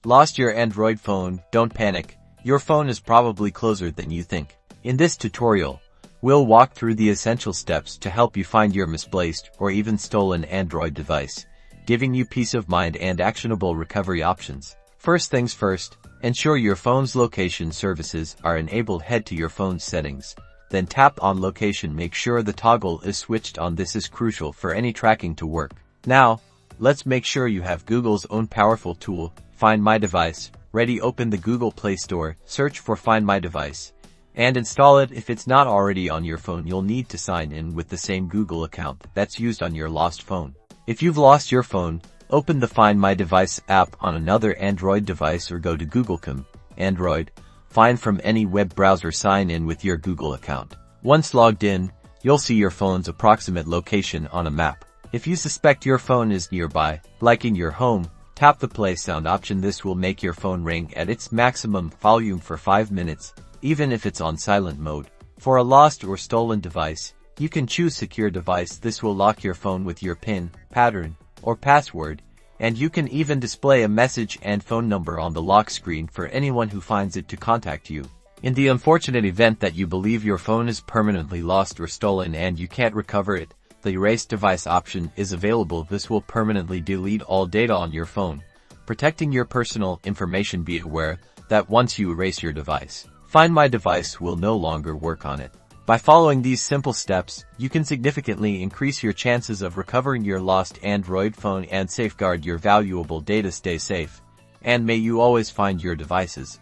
Lost your Android phone? Don't panic. Your phone is probably closer than you think. In this tutorial, we'll walk through the essential steps to help you find your misplaced or even stolen Android device, giving you peace of mind and actionable recovery options. First things first, ensure your phone's location services are enabled. Head to your phone's settings. Then tap on location. Make sure the toggle is switched on. This is crucial for any tracking to work. Now, let's make sure you have Google's own powerful tool, Find My Device, ready. Open the Google Play Store, search for Find My Device, and install it. If it's not already on your phone, you'll need to sign in with the same Google account that's used on your lost phone. If you've lost your phone, open the Find My Device app on another Android device or go to Google.com, Android, find from any web browser. Sign in with your Google account. Once logged in, you'll see your phone's approximate location on a map. If you suspect your phone is nearby, like in your home, tap the play sound option. This will make your phone ring at its maximum volume for 5 minutes, even if it's on silent mode. For a lost or stolen device, you can choose Secure Device. This will lock your phone with your PIN, pattern, or password, and you can even display a message and phone number on the lock screen for anyone who finds it to contact you. In the unfortunate event that you believe your phone is permanently lost or stolen and you can't recover it, the Erase Device option is available. This will permanently delete all data on your phone, protecting your personal information. Be aware that once you erase your device, Find My Device will no longer work on it. By following these simple steps, you can significantly increase your chances of recovering your lost Android phone and safeguard your valuable data. Stay safe, and may you always find your devices.